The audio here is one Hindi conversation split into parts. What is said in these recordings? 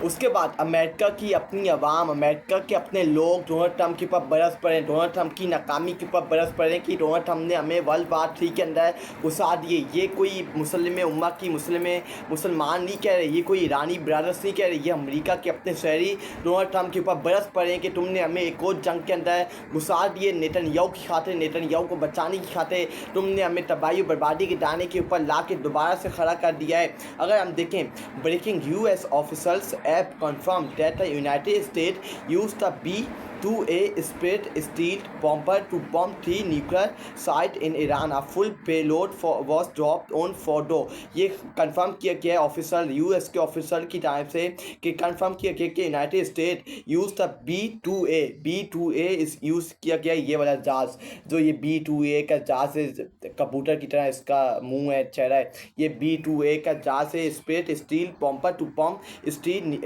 उसके बाद अमेरिका की अपनी आवाम, अमेरिका के अपने लोग डोनाल्ड ट्रंप के ऊपर बरस पड़े, डोनाल्ड ट्रंप की नाकामी के ऊपर बरस पड़े कि डोनाल्ड ट्रंप ने हमें वर्ल्ड वार 3 के अंदर घुसा दिए। ये कोई मुस्लिम उम्मा की मुसलमान नहीं कह रहे, ये कोई ईरानी ब्रदर्स नहीं कह रहे, ये अमेरिका के अपने शहरी डोनाल्ड ट्रंप के ऊपर बरस पड़े कि तुमने हमें एक और जंग के अंदर घुसा दिए। नेतन्याहू की खातिर, नेतन्याहू को बचाने की खातिर तुमने हमें तबाही बर्बादी के दाने के ऊपर ला के दोबारा से खड़ा कर दिया है। अगर हम देखें, breaking US officers have confirmed that the United States used the B-2A Spirit steel bomber to bomb 3 nuclear sites in Iran. A full payload was dropped on Fordo. ये कंफर्म किया गया है ऑफिसर, यूएस के ऑफिसर की तरफ से कि कंफर्म किया गया कि United state use the B-2A use किया गया ये वाला जहाज़। जो ये B-2A का जहाज़ है, कबूतर की तरह इसका मुंह है, चेहरा है, ये B-2A का जहाज़ है। Spirit stealth bomber to bomb still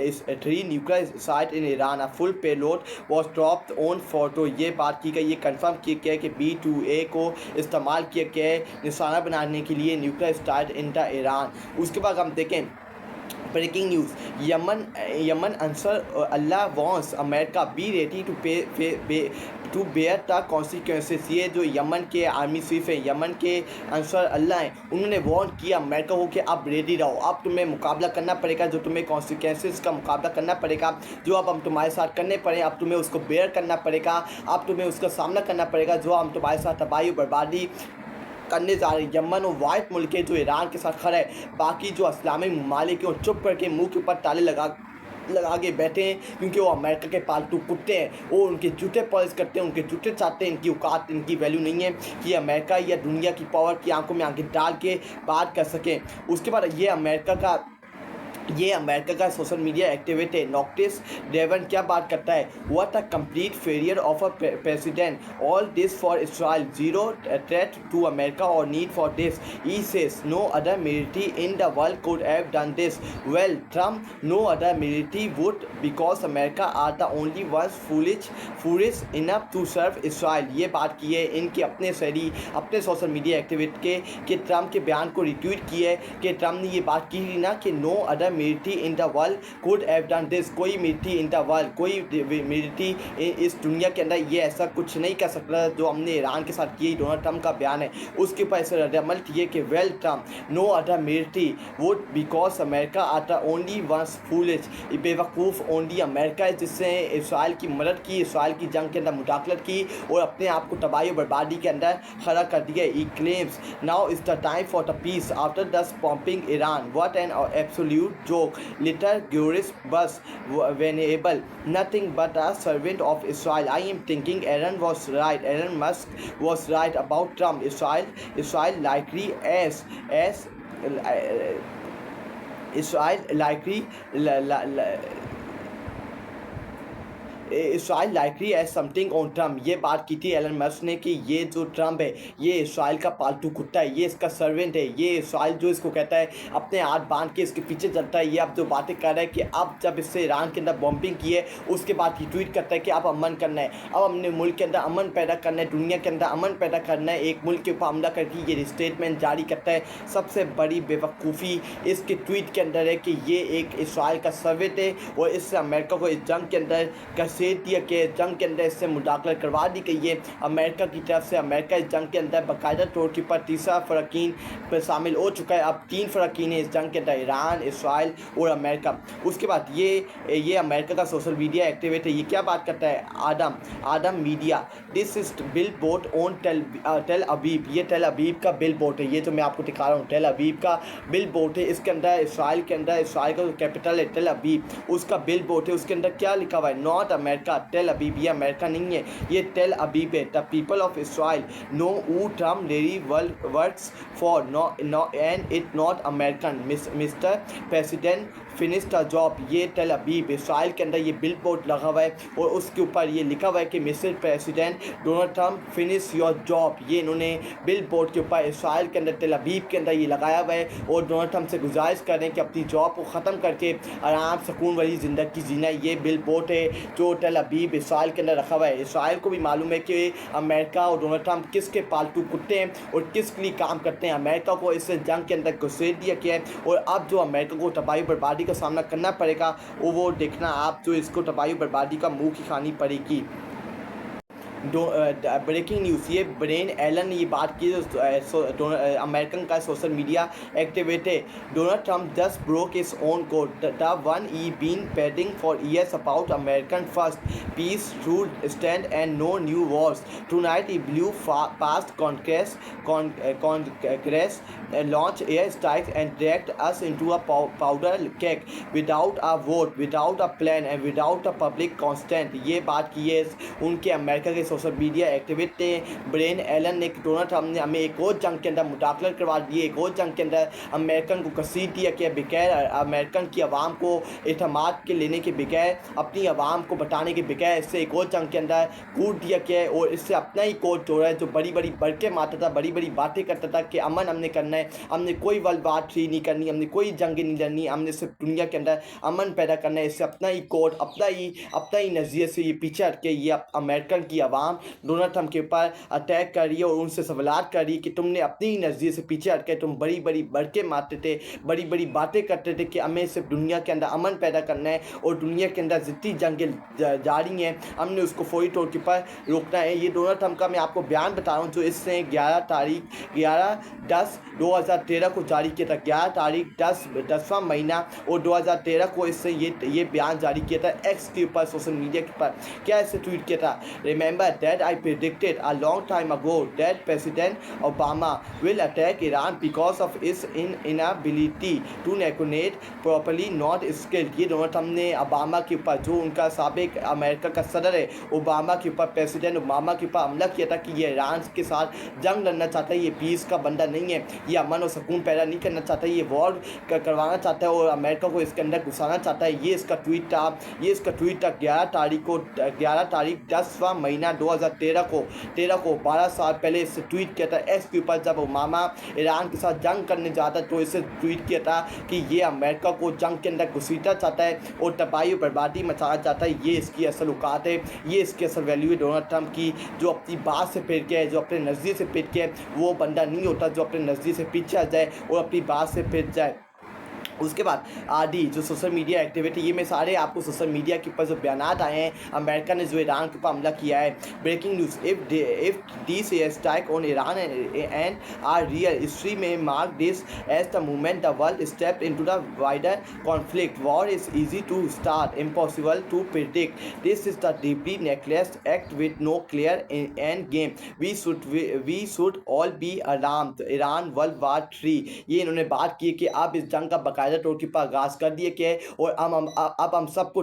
3 nuclear site in Iran. A full payload was dropped on Fordow. ये बात की गई, ये कंफर्म किया गया कि B-2A को इस्तेमाल किया गया है निशाना बनाने के लिए nuclear site in the Iran. उसके बाद हम देखें breaking news, Yemen Ansar Allah wants America be ready to bear the consequences. ये जो यमन के आर्मी चीफ है, यमन के आंसर अल्लाह हैं, उन्होंने वार्न किया अमेरिका को कि अब रेडी रहो, अब तुम्हें मुकाबला करना पड़ेगा, जो तुम्हें कॉन्सिक्वेंसेस का मुकाबला करना पड़ेगा, जो अब हम तुम्हारे साथ करने पड़े, अब तुम्हें उसको बेयर करना पड़ेगा, अब तुम्हें उसका सामना करना पड़ेगा, जो हम तुम्हारे साथ तबाही बर्बादी करने जा रहे हैं। यमन और वाइट मुल्क है जो ईरान के साथ खड़ा है, बाकी जो इस्लामी ममालिक हैं चुप करके मुंह के ऊपर ताले लगा के बैठे हैं, क्योंकि वो अमेरिका के पालतू कुत्ते हैं। वो उनके जूते पॉलिश करते हैं, उनके जूते चाटते हैं, इनकी औकात, इनकी वैल्यू नहीं है कि अमेरिका या दुनिया की पावर की आंखों में आंखें डाल के बात कर सकें। उसके बाद ये अमेरिका का सोशल मीडिया एक्टिविटी है। नॉक्टिस डेवन क्या बात करता है, what a complete failure of a president, all this for Israel, zero threat to America और need for this, he says no other military in the world could have done this, well Trump no other military would because America are the only ones foolish enough to serve Israel. ये बात की है इनके अपने शहरी, अपने सोशल मीडिया एक्टिविटी के ट्रम्प के बयान को रिट्वीट की है कि ट्रम्प ने ये बात की ही ना कि no other military in the world could have done this, कोई मिलिट्री इन द वर्ल्ड, कोई मिलिट्री इस दुनिया के अंदर ये ऐसा कुछ नहीं कर सकता जो हमने ईरान के साथ किया। डोनाल्ड ट्रंप का बयान है, उसके ऊपर ऐसे रद्द-ए-अमल किए कि well Trump no other military would because America are the only ones foolish, बेवकूफ़ ओनली अमेरिका है जिससे इसराइल की मदद की, इसराइल की जंग के अंदर मुदाखलत की और अपने आप को तबाही और बर्बादी के अंदर खड़ा कर दिया। He claims now is the time for the peace after the bombing Iran, what an absolute joke, little Guris was venerable, nothing but a servant of Israel. I am thinking Aaron was right, Elon Musk was right about Trump. Israel likely Israel likely Israel likely as something on Trump. ये बात की थी एलन मस्क ने कि ये जो ट्रम्प है ये इसराइल का पालतू कुत्ता है, ये इसका सर्वेंट है, ये इसराइल जो इसको कहता है अपने हाथ बांध के इसके पीछे चलता है। ये अब जो बातें कर रहा है कि अब जब इससे ईरान के अंदर बॉम्बिंग की है उसके बाद ही ट्वीट करता है कि अब अमन करना है, अब हमने मुल्क के अंदर अमन पैदा करना है, दुनिया के अंदर अमन पैदा करना है, एक मुल्क के ऊपर हमला करके ये स्टेटमेंट जारी करता है। सबसे बड़ी बेवकूफ़ी इसके ट्वीट के अंदर है कि ये एक इसराइल का सर्वेंट है और इससे अमेरिका को इस जंग के अंदर दिया कि जंग के अंदर इससे मुदाखलत करवा दी गई है अमेरिका की तरफ से। अमेरिका इस जंग के अंदर बाकायदा तौर के ऊपर तीसरा फ़रकीन पर शामिल हो चुका है। अब 3 फ़रकीन है इस जंग के अंदर, ईरान, इसराइल और अमेरिका। उसके बाद ये अमेरिका का सोशल मीडिया एक्टिवेट है। ये क्या बात करता है, Adam media, this is bill boat on Tel Aviv. ये टेल अबीब का बिल बोट है, ये जो मैं आपको दिखा रहा हूँ टेल अबीब का बिल बोट है। इसके अंदर इसराइल के अंदर, इसराइल का जो कैपिटल है टेल अबीब, उसका बिल बोट है। उसके अंदर क्या लिखा हुआ है, नॉट अमेरिका टेल अबीब। ये अमेरिका नहीं है, ये टेल अबीब है। The people of Israel know who Trump really works for, no and it not American, Mr. President finish the job. ये टेल अबीब इसराइल के अंदर ये बिल बोर्ड लगा हुआ है और उसके ऊपर ये लिखा हुआ है कि mister president Donald Trump finish your job. ये इन्होंने बिल बोर्ड के ऊपर इसराइल के अंदर टेल अबीब के अंदर ये लगाया हुआ है और डोनाल्ड ट्रंप से गुजारिश कर रहे हैं कि अपनी जॉब को ख़त्म करके आराम सुकून वाली ज़िंदगी जीना। ये बिल बोर्ड है जो टेल अबीब इसराइल के अंदर रखा हुआ है। इसराइल को भी मालूम है कि अमेरिका और डोनाल्ड ट्रंप किसके पालतू कुत्ते हैं और किस लिए काम करते हैं। अमेरिका को इस जंग के अंदर घुसेड़ दिया गया है और अब जो अमेरिका को तबाही बर्बादी बर्बादी का सामना करना पड़ेगा, वो देखना आप, जो इसको तबाही बर्बादी का मुँह की खानी पड़ेगी। ब्रेकिंग न्यूज़, ये ब्रेन एलन ने ये बात की, अमेरिकन का सोशल मीडिया एक्टिविस्ट है। Donald Trump just broke his own code, the one he been peddling for years about American first peace through strength and no new wars. Tonight he blew past Congress launch airstrikes and dragged us into a powder keg without a vote, without a plan and without a public consent। ये बात की है उनके अमेरिका के सोशल मीडिया एक्टिविस्ट थे ब्रेन एलन ने। डोनाल्ड ट्रम्प ने हमें एक और जंग के अंदर मुदाखलत करवा दी, एक और जंग के अंदर अमेरिकन को कसीद दिया कि बगैर अमेरिकन की आवाम को एतमाद के लेने के बगैर, अपनी आवाम को बताने के बगैर इससे एक और जंग के अंदर कूद दिया गया और इससे अपना ही कोड जोड़ा है, जो बड़ी बड़ी बड़के मारता था, बड़ी बड़ी बातें करता था कि अमन हमने करना है, हमने कोई वर्ल्ड थ्री नहीं करनी, हमने कोई जंग नहीं लड़नी, हमने सिर्फ दुनिया के अंदर अमन पैदा करना है। इससे अपना ही कोड, अपना ही नज़रिए से ये पीछे हट के ये अमेरिकन की आवाम डोनाल्ड ट्रम्प के ऊपर अटैक कर रही है और उनसे सवालात कर रही है कि तुमने अपनी ही नज़रिए से पीछे हट के तुम बड़ी बड़ी बड़के मारते थे, बड़ी बड़ी बातें करते थे कि हमें सिर्फ दुनिया के अंदर अमन पैदा करना है और दुनिया के अंदर जितनी जंगें जारी हैं हमने उसको फौरी तौर के पर रोकना है। ये डोनाल्ड ट्रम्प का मैं आपको बयान बता रहा हूँ, जो इसने 11/10/2013 को जारी किया था। 11 तारीख 10वां महीना और 2013 को इससे ये बयान जारी किया था एक्स के ऊपर, सोशल मीडिया के ऊपर। क्या इससे ट्वीट किया था? Remember that I predicted a long time ago that President Obama will attack Iran because of his inability to negotiate properly not skilled. ये डोनाल्ड ट्रम्प ने ओबामा के ऊपर, जो उनका साबिक अमेरिका का सदर है, ओबामा के ऊपर, प्रेसिडेंट ओबामा के ऊपर हमला किया था कि ये ईरान के साथ जंग लड़ना चाहता है, ये पीस का बंदा नहीं है, ये अमन और सुकून पैदा नहीं करना चाहता, ये वॉर करवाना चाहता है और अमेरिका को इसके अंदर घुसाना चाहता है। ये इसका ट्वीट था 11 तारीख 10वां महीना 2013 को 12 साल पहले इससे ट्वीट किया था एक्स के ऊपर। जब ओबामा ईरान के साथ जंग करने जाता तो इससे ट्वीट किया था कि ये अमेरिका को जंग के अंदर घुसीटना चाहता है और तबाही और बर्बादी मचाना चाहता है। ये इसकी असल औकात है, ये इसकी असल वैल्यू है डोनाल्ड ट्रम्प की। जो अपनी बात से फिर के है, जो अपने नज़रिए से फिर के है, वो बंदा नहीं होता जो अपने नज़रिए से पीछे आ जाए और अपनी बात से फिर जाए। उसके बाद आदि जो सोशल मीडिया एक्टिविटी, ये मैं सारे आपको सोशल मीडिया के ऊपर जो बयानात आए हैं, अमेरिका ने जो ईरान के ऊपर हमला किया है। Breaking news, if this strike on Iran and are real history में mark this as the moment the world step into the wider conflict. War is easy to start, impossible to predict, this is the deeply reckless act with no clear end game, we should all be alarmed. Iran world war 3, ये इन्होंने बात की कि अब इस जंग का बाकायदा तौर पर आगाज़ कर दिए कि और अब हम सबको